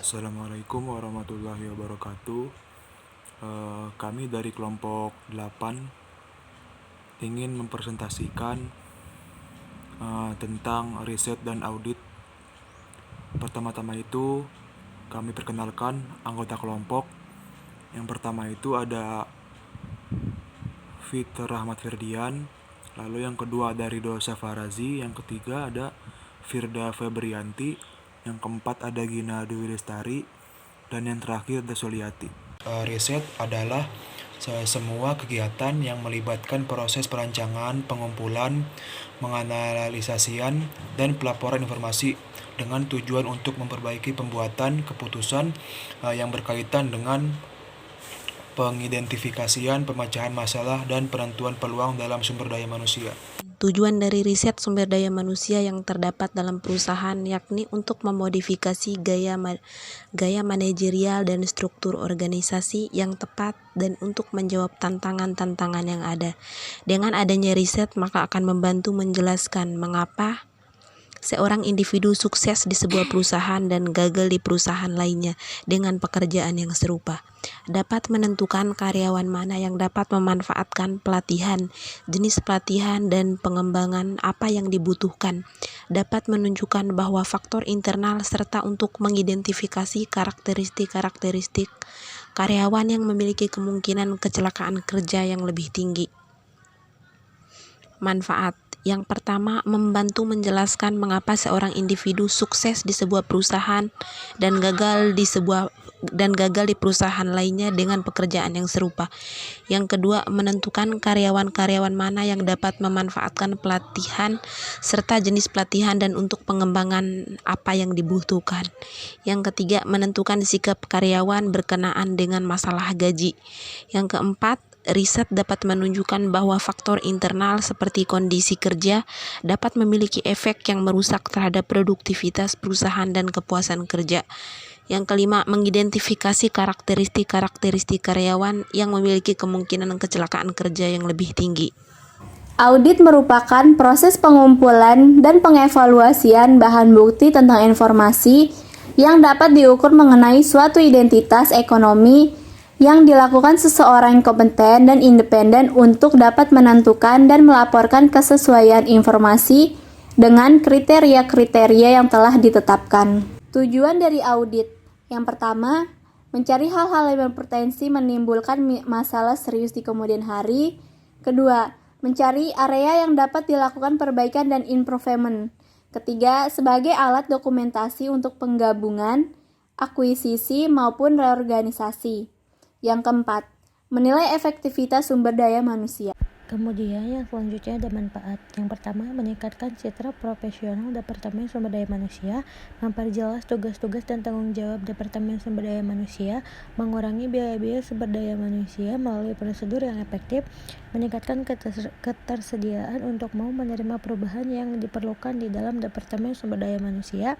Assalamualaikum warahmatullahi wabarakatuh. Kami dari kelompok 8 ingin mempresentasikan tentang riset dan audit. Pertama-tama itu kami perkenalkan anggota kelompok. Yang pertama itu ada Fitr Rahmat Ferdian, lalu yang kedua ada Ridho Safarazi, yang ketiga ada Firda Febrianti, yang keempat ada Gina Dwi Lestari, dan yang terakhir ada Soliati. Riset adalah semua kegiatan yang melibatkan proses perancangan, pengumpulan, menganalisasian, dan pelaporan informasi dengan tujuan untuk memperbaiki pembuatan keputusan yang berkaitan dengan pengidentifikasian, pemecahan masalah, dan penentuan peluang dalam sumber daya manusia. Tujuan dari riset sumber daya manusia yang terdapat dalam perusahaan yakni untuk memodifikasi gaya manajerial dan struktur organisasi yang tepat dan untuk menjawab tantangan-tantangan yang ada. Dengan adanya riset maka akan membantu menjelaskan mengapa seorang individu sukses di sebuah perusahaan dan gagal di perusahaan lainnya dengan pekerjaan yang serupa. Dapat menentukan karyawan mana yang dapat memanfaatkan pelatihan, jenis pelatihan dan pengembangan apa yang dibutuhkan. Dapat menunjukkan bahwa faktor internal serta untuk mengidentifikasi karakteristik karyawan yang memiliki kemungkinan kecelakaan kerja yang lebih tinggi. Manfaat. Yang pertama, membantu menjelaskan mengapa seorang individu sukses di sebuah perusahaan dan gagal di perusahaan lainnya dengan pekerjaan yang serupa. Yang kedua, menentukan karyawan-karyawan mana yang dapat memanfaatkan pelatihan serta jenis pelatihan dan untuk pengembangan apa yang dibutuhkan. Yang ketiga, menentukan sikap karyawan berkenaan dengan masalah gaji. Yang keempat, riset dapat menunjukkan bahwa faktor internal seperti kondisi kerja dapat memiliki efek yang merusak terhadap produktivitas perusahaan dan kepuasan kerja. Yang kelima, mengidentifikasi karakteristik karyawan yang memiliki kemungkinan kecelakaan kerja yang lebih tinggi. Audit merupakan proses pengumpulan dan pengevaluasian bahan bukti tentang informasi yang dapat diukur mengenai suatu identitas ekonomi yang dilakukan seseorang yang kompeten dan independen untuk dapat menentukan dan melaporkan kesesuaian informasi dengan kriteria-kriteria yang telah ditetapkan. Tujuan dari audit yang pertama, mencari hal-hal yang berpotensi menimbulkan masalah serius di kemudian hari. Kedua, mencari area yang dapat dilakukan perbaikan dan improvement. Ketiga, sebagai alat dokumentasi untuk penggabungan, akuisisi maupun reorganisasi. Yang keempat, menilai efektivitas sumber daya manusia. Kemudian yang selanjutnya ada manfaat. Yang pertama, meningkatkan citra profesional Departemen Sumber Daya Manusia, memperjelas tugas-tugas dan tanggung jawab Departemen Sumber Daya Manusia, mengurangi biaya-biaya sumber daya manusia melalui prosedur yang efektif, meningkatkan ketersediaan untuk mau menerima perubahan yang diperlukan di dalam Departemen Sumber Daya Manusia,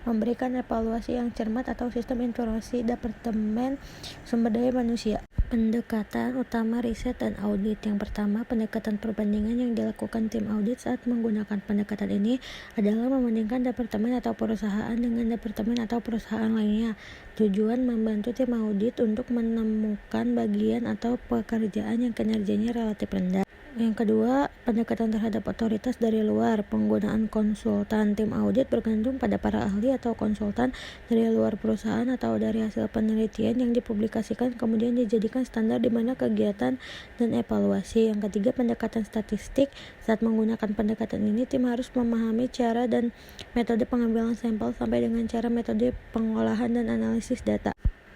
memberikan evaluasi yang cermat atau sistem informasi Departemen Sumber Daya Manusia. Pendekatan utama riset dan audit. Yang pertama, pendekatan perbandingan yang dilakukan tim audit saat menggunakan pendekatan ini adalah membandingkan departemen atau perusahaan dengan departemen atau perusahaan lainnya. Tujuan membantu tim audit untuk menemukan bagian atau pekerjaan yang kinerjanya relatif rendah. Yang kedua, pendekatan terhadap otoritas dari luar. Penggunaan konsultan tim audit bergantung pada para ahli atau konsultan dari luar perusahaan atau dari hasil penelitian yang dipublikasikan kemudian dijadikan standar di mana kegiatan dan evaluasi. Yang ketiga, pendekatan statistik. Saat menggunakan pendekatan ini, tim harus memahami cara dan metode pengambilan sampel sampai dengan cara metode pengolahan dan analisis data.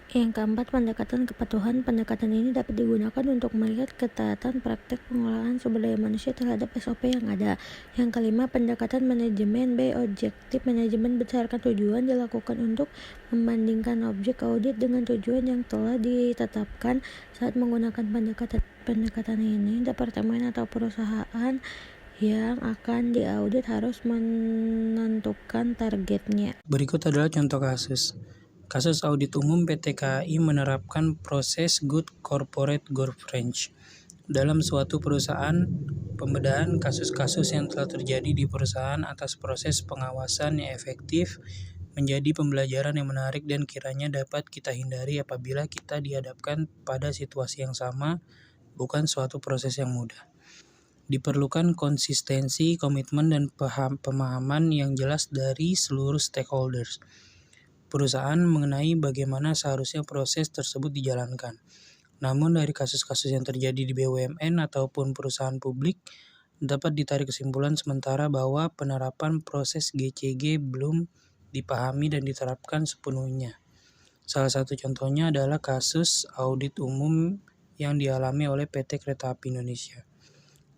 Yang keempat, pendekatan kepatuhan. Pendekatan ini dapat digunakan untuk melihat ketaatan praktek pengolahan sumber daya manusia terhadap SOP yang ada. Yang kelima, pendekatan manajemen by objektif. Manajemen berdasarkan tujuan dilakukan untuk membandingkan objek audit dengan tujuan yang telah ditetapkan. Saat menggunakan pendekatan ini, departemen atau perusahaan yang akan diaudit harus menentukan targetnya. Berikut adalah contoh kasus. Kasus audit umum PT KAI menerapkan proses Good Corporate Governance dalam suatu perusahaan. Pembedahan kasus-kasus yang telah terjadi di perusahaan atas proses pengawasan yang efektif menjadi pembelajaran yang menarik dan kiranya dapat kita hindari apabila kita dihadapkan pada situasi yang sama, bukan suatu proses yang mudah. Diperlukan konsistensi, komitmen, dan pemahaman yang jelas dari seluruh stakeholders perusahaan mengenai bagaimana seharusnya proses tersebut dijalankan. Namun dari kasus-kasus yang terjadi di BUMN ataupun perusahaan publik, dapat ditarik kesimpulan sementara bahwa penerapan proses GCG belum dipahami dan diterapkan sepenuhnya. Salah satu contohnya adalah kasus audit umum yang dialami oleh PT Kereta Api Indonesia.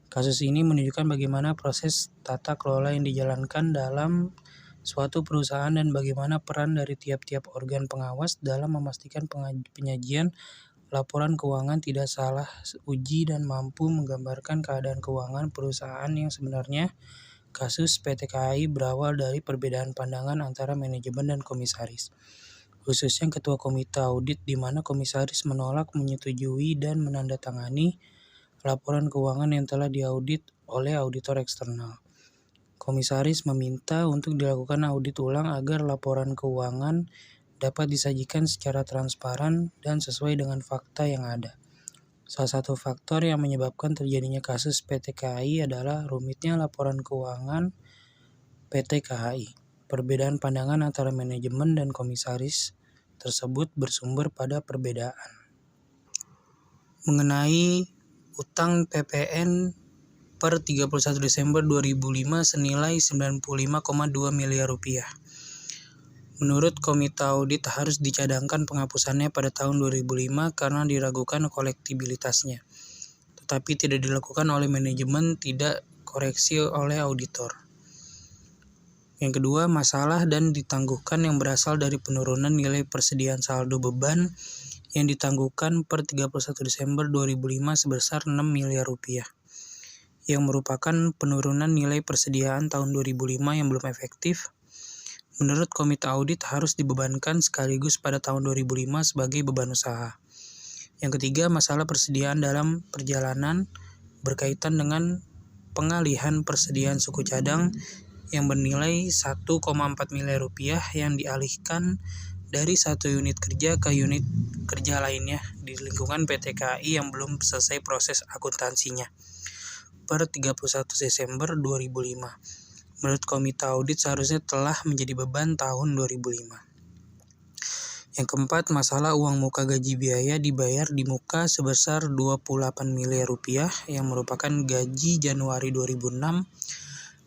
Kasus ini menunjukkan bagaimana proses tata kelola yang dijalankan dalam suatu perusahaan dan bagaimana peran dari tiap-tiap organ pengawas dalam memastikan penyajian laporan keuangan tidak salah uji dan mampu menggambarkan keadaan keuangan perusahaan yang sebenarnya. Kasus PT KAI berawal dari perbedaan pandangan antara manajemen dan komisaris, khususnya ketua komite audit di mana komisaris menolak menyetujui dan menandatangani laporan keuangan yang telah diaudit oleh auditor eksternal. Komisaris meminta untuk dilakukan audit ulang agar laporan keuangan dapat disajikan secara transparan dan sesuai dengan fakta yang ada. Salah satu faktor yang menyebabkan terjadinya kasus PT KAI adalah rumitnya laporan keuangan PT KAI. Perbedaan pandangan antara manajemen dan komisaris tersebut bersumber pada perbedaan mengenai utang PPN per 31 Desember 2005 senilai 95,2 miliar rupiah. Menurut Komite Audit harus dicadangkan penghapusannya pada tahun 2005 karena diragukan kolektibilitasnya, tetapi tidak dilakukan oleh manajemen, tidak koreksi oleh auditor. Yang kedua, masalah dan ditangguhkan yang berasal dari penurunan nilai persediaan saldo beban yang ditangguhkan per 31 Desember 2005 sebesar 6 miliar rupiah, yang merupakan penurunan nilai persediaan tahun 2005 yang belum efektif. Menurut Komite Audit harus dibebankan sekaligus pada tahun 2005 sebagai beban usaha. Yang ketiga, masalah persediaan dalam perjalanan berkaitan dengan pengalihan persediaan suku cadang yang bernilai 1,4 miliar rupiah yang dialihkan dari satu unit kerja ke unit kerja lainnya di lingkungan PT KAI yang belum selesai proses akuntansinya per 31 Desember 2005. Menurut Komite Audit seharusnya telah menjadi beban tahun 2005. Yang keempat, masalah uang muka gaji biaya dibayar di muka sebesar 28 miliar rupiah yang merupakan gaji Januari 2006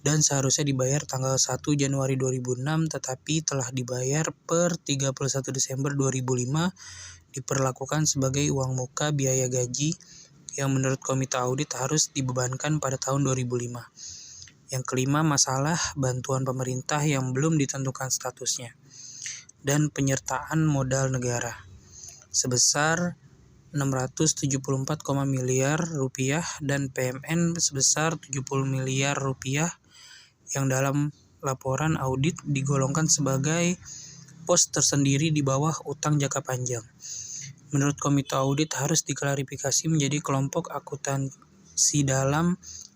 dan seharusnya dibayar tanggal 1 Januari 2006 tetapi telah dibayar per 31 Desember 2005 diperlakukan sebagai uang muka biaya gaji yang menurut Komite Audit harus dibebankan pada tahun 2005. Yang kelima, masalah bantuan pemerintah yang belum ditentukan statusnya dan penyertaan modal negara sebesar 674, miliar rupiah dan PMN sebesar 70 miliar rupiah yang dalam laporan audit digolongkan sebagai pos tersendiri di bawah utang jangka panjang. Menurut Komite Audit harus diklarifikasi menjadi kelompok akuntansi dalam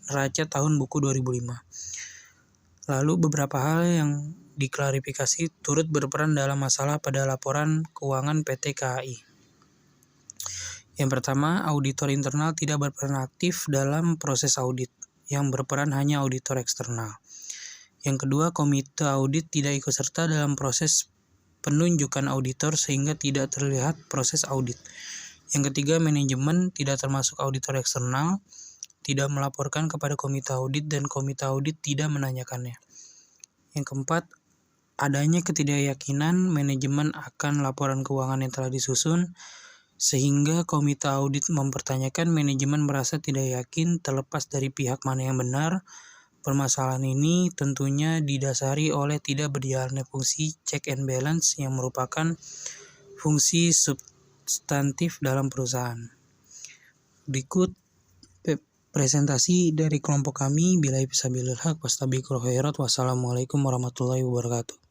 neraca tahun buku 2005. Lalu beberapa hal yang diklarifikasi turut berperan dalam masalah pada laporan keuangan PT KAI. Yang pertama, auditor internal tidak berperan aktif dalam proses audit, yang berperan hanya auditor eksternal. Yang kedua, Komite Audit tidak ikut serta dalam proses penunjukan auditor sehingga tidak terlihat proses audit. Yang ketiga, manajemen tidak termasuk auditor eksternal, tidak melaporkan kepada Komite Audit dan Komite Audit tidak menanyakannya. Yang keempat, adanya ketidakyakinan manajemen akan laporan keuangan yang telah disusun, sehingga Komite Audit mempertanyakan manajemen merasa tidak yakin terlepas dari pihak mana yang benar. Permasalahan ini tentunya didasari oleh tidak berjalannya fungsi check and balance yang merupakan fungsi substantif dalam perusahaan. Berikut presentasi dari kelompok kami. Billahi fisabilillah, wastabiqul khairat. Wassalamualaikum warahmatullahi wabarakatuh.